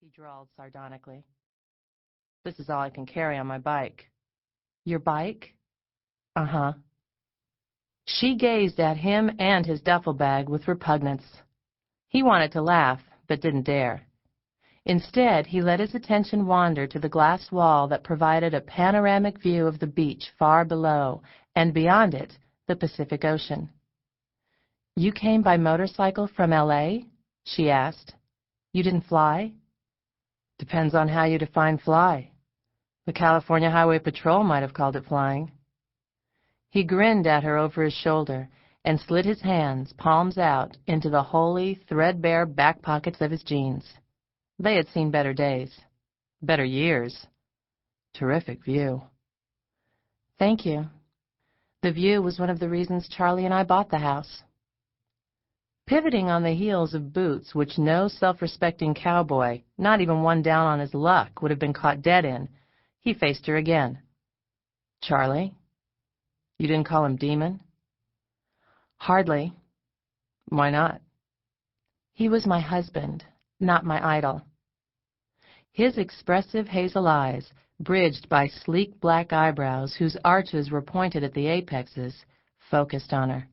he drawled sardonically. This is all I can carry on my bike. Your bike? Uh-huh. She gazed at him and his duffel bag with repugnance. He wanted to laugh, but didn't dare. Instead, he let his attention wander to the glass wall that provided a panoramic view of the beach far below, and beyond it, the Pacific Ocean. You came by motorcycle from L.A.? She asked. You didn't fly? Depends on how you define fly. The California Highway Patrol might have called it flying. He grinned at her over his shoulder and slid his hands, palms out, into the holey, threadbare back pockets of his jeans. They had seen better days, better years. Terrific view. Thank you. The view was one of the reasons Charlie and I bought the house. Pivoting on the heels of boots which no self-respecting cowboy, not even one down on his luck, would have been caught dead in, he faced her again. Charlie? You didn't call him Demon? Hardly. Why not? He was my husband, not my idol. His expressive hazel eyes, bridged by sleek black eyebrows whose arches were pointed at the apexes, focused on her.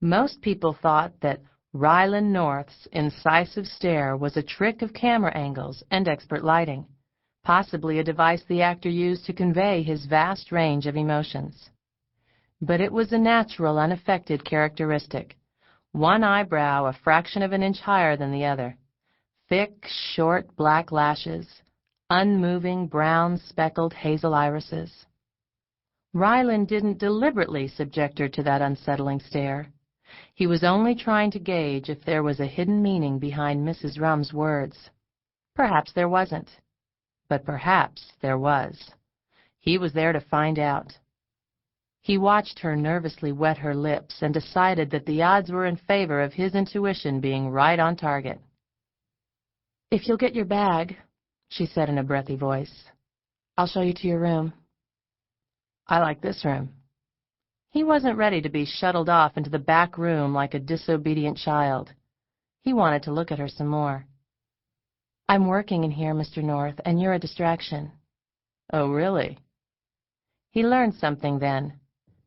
Most people thought that Ryland North's incisive stare was a trick of camera angles and expert lighting, possibly a device the actor used to convey his vast range of emotions. But it was a natural, unaffected characteristic, one eyebrow a fraction of an inch higher than the other, thick, short black lashes, unmoving brown speckled hazel irises. Ryland didn't deliberately subject her to that unsettling stare. He was only trying to gauge if there was a hidden meaning behind Mrs. Rumm's words. Perhaps there wasn't, but perhaps there was. He was there to find out. He watched her nervously wet her lips and decided that the odds were in favor of his intuition being right on target. If you'll get your bag, she said in a breathy voice, I'll show you to your room. I like this room. He wasn't ready to be shuttled off into the back room like a disobedient child. He wanted to look at her some more. I'm working in here, Mr. North, and you're a distraction. Oh, really? He learned something then.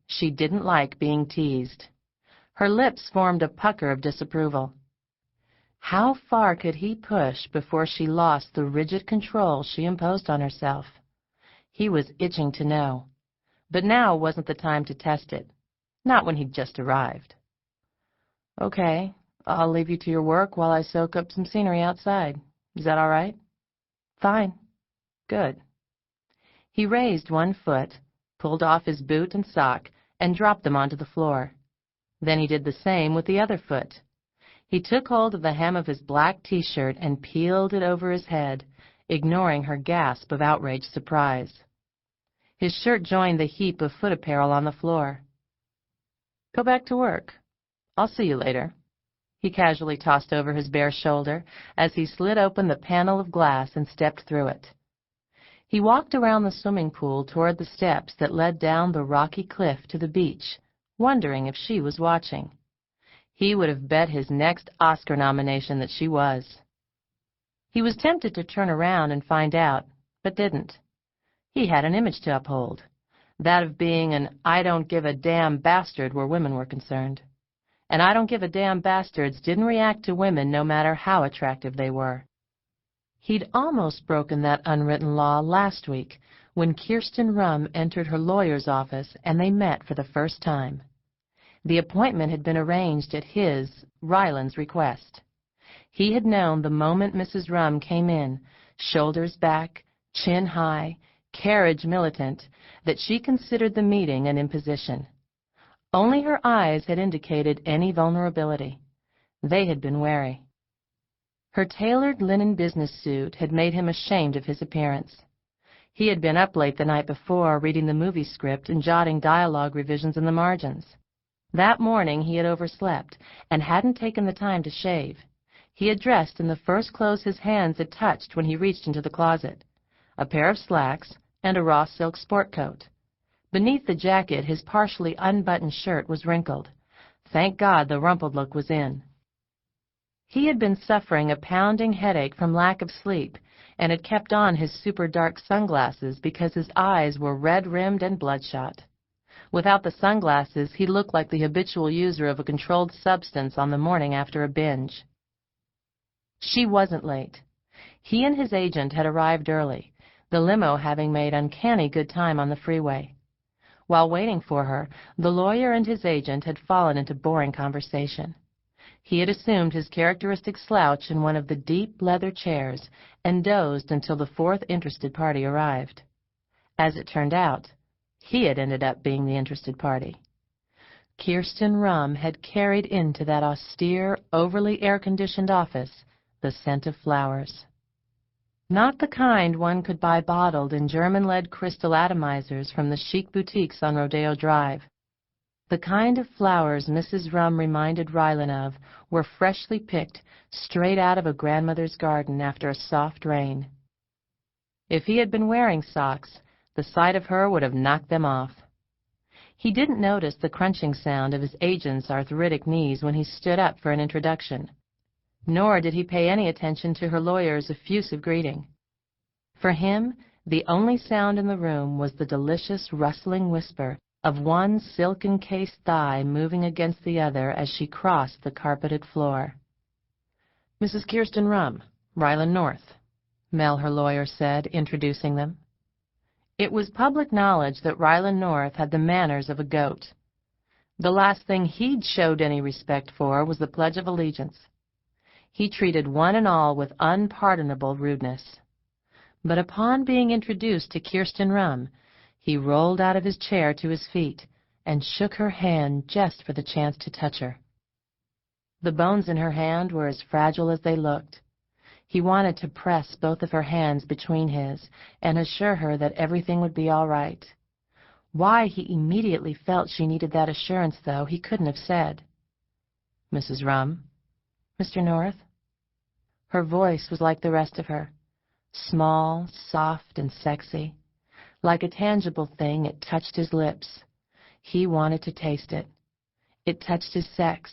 She didn't like being teased. Her lips formed a pucker of disapproval. How far could he push before she lost the rigid control she imposed on herself? He was itching to know. But now wasn't the time to test it. Not when he'd just arrived. Okay, I'll leave you to your work while I soak up some scenery outside. Is that all right? Fine. Good. He raised one foot, pulled off his boot and sock, and dropped them onto the floor. Then he did the same with the other foot. He took hold of the hem of his black T-shirt and peeled it over his head, ignoring her gasp of outraged surprise. His shirt joined the heap of foot apparel on the floor. Go back to work. I'll see you later. He casually tossed over his bare shoulder as he slid open the panel of glass and stepped through it. He walked around the swimming pool toward the steps that led down the rocky cliff to the beach, wondering if she was watching. He would have bet his next Oscar nomination that she was. He was tempted to turn around and find out, but didn't. He had an image to uphold, that of being an I-don't-give-a-damn bastard where women were concerned. And I-don't-give-a-damn bastards didn't react to women no matter how attractive they were. He'd almost broken that unwritten law last week when Kirsten Rumm entered her lawyer's office and they met for the first time. The appointment had been arranged at his, Ryland's, request. He had known the moment Mrs. Rumm came in, shoulders back, chin high, carriage militant, that she considered the meeting an imposition. Only her eyes had indicated any vulnerability. They had been wary. Her tailored linen business suit had made him ashamed of his appearance. He had been up late the night before, reading the movie script and jotting dialogue revisions in the margins. That morning he had overslept and hadn't taken the time to shave. He had dressed in the first clothes his hands had touched when he reached into the closet, a pair of slacks and a raw silk sport coat. Beneath the jacket, his partially unbuttoned shirt was wrinkled. Thank God the rumpled look was in. He had been suffering a pounding headache from lack of sleep and had kept on his super dark sunglasses because his eyes were red-rimmed and bloodshot. Without the sunglasses, he looked like the habitual user of a controlled substance on the morning after a binge. She wasn't late. He and his agent had arrived early, the limo having made uncanny good time on the freeway. While waiting for her, the lawyer and his agent had fallen into boring conversation. He had assumed his characteristic slouch in one of the deep leather chairs and dozed until the fourth interested party arrived. As it turned out, he had ended up being the interested party. Kirsten Rumm had carried into that austere, overly air-conditioned office the scent of flowers. Not the kind one could buy bottled in German-lead crystal atomizers from the chic boutiques on Rodeo Drive. The kind of flowers Mrs. Rumm reminded Rylan of were freshly picked straight out of a grandmother's garden after a soft rain. If he had been wearing socks, the sight of her would have knocked them off. He didn't notice the crunching sound of his agent's arthritic knees when he stood up for an introduction, nor did he pay any attention to her lawyer's effusive greeting. For him, the only sound in the room was the delicious rustling whisper of one silk-encased thigh moving against the other as she crossed the carpeted floor. "Mrs. Kirsten Rumm, Rylan North," Mel, her lawyer, said, introducing them. It was public knowledge that Rylan North had the manners of a goat. The last thing he'd showed any respect for was the Pledge of Allegiance. He treated one and all with unpardonable rudeness. But upon being introduced to Kirsten Rumm, he rolled out of his chair to his feet and shook her hand just for the chance to touch her. The bones in her hand were as fragile as they looked. He wanted to press both of her hands between his and assure her that everything would be all right. Why he immediately felt she needed that assurance, though, he couldn't have said. "Mrs. Rumm, Mr. North?" Her voice was like the rest of her, small, soft, and sexy. Like a tangible thing, it touched his lips. He wanted to taste it. It touched his sex.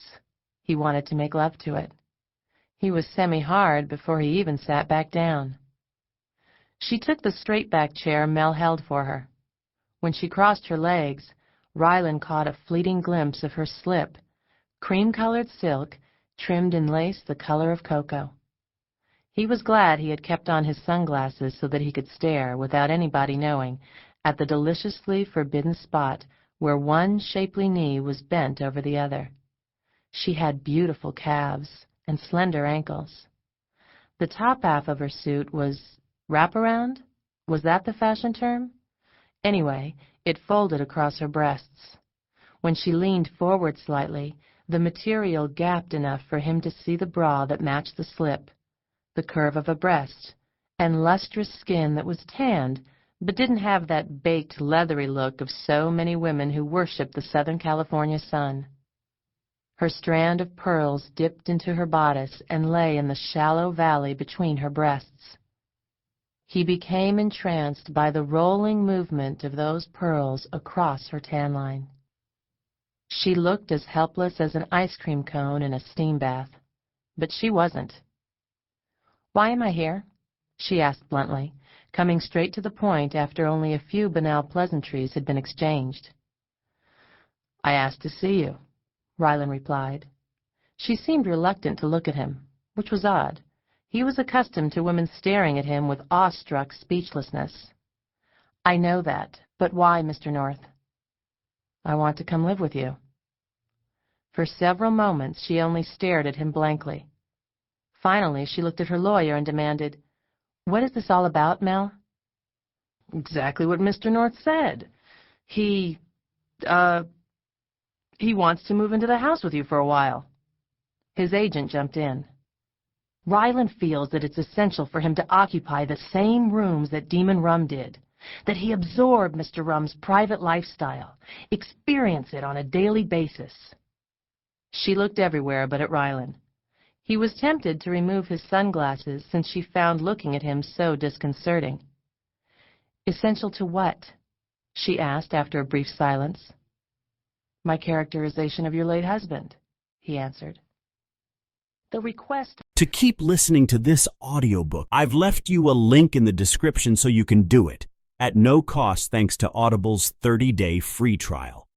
He wanted to make love to it. He was semi-hard before he even sat back down. She took the straight-back chair Mel held for her. When she crossed her legs, Rylan caught a fleeting glimpse of her slip, cream-colored silk, trimmed in lace the color of cocoa. He was glad he had kept on his sunglasses so that he could stare, without anybody knowing, at the deliciously forbidden spot where one shapely knee was bent over the other. She had beautiful calves and slender ankles. The top half of her suit was wraparound? Was that the fashion term? Anyway, it folded across her breasts. When she leaned forward slightly, the material gapped enough for him to see the bra that matched the slip, the curve of a breast, and lustrous skin that was tanned but didn't have that baked, leathery look of so many women who worship the Southern California sun. Her strand of pearls dipped into her bodice and lay in the shallow valley between her breasts. He became entranced by the rolling movement of those pearls across her tan line. She looked as helpless as an ice cream cone in a steam bath, but she wasn't. "Why am I here?" she asked bluntly, coming straight to the point after only a few banal pleasantries had been exchanged. "I asked to see you," Rylan replied. She seemed reluctant to look at him, which was odd. He was accustomed to women staring at him with awestruck speechlessness. "I know that, but why, Mr. North?" "I want to come live with you." For several moments she only stared at him blankly. Finally she looked at her lawyer and demanded, "What is this all about, Mel?" "Exactly what Mr. North said. He wants to move into the house with you for a while." His agent jumped in. "Rylan feels that it's essential for him to occupy the same rooms that Demon Rumm did, that he absorb Mr. Rumm's private lifestyle, experience it on a daily basis." She looked everywhere but at Rylan. He was tempted to remove his sunglasses since she found looking at him so disconcerting. "Essential to what?" she asked after a brief silence. "My characterization of your late husband," he answered. The request. To keep listening to this audiobook, I've left you a link in the description so you can do it, at no cost thanks to Audible's 30-day free trial.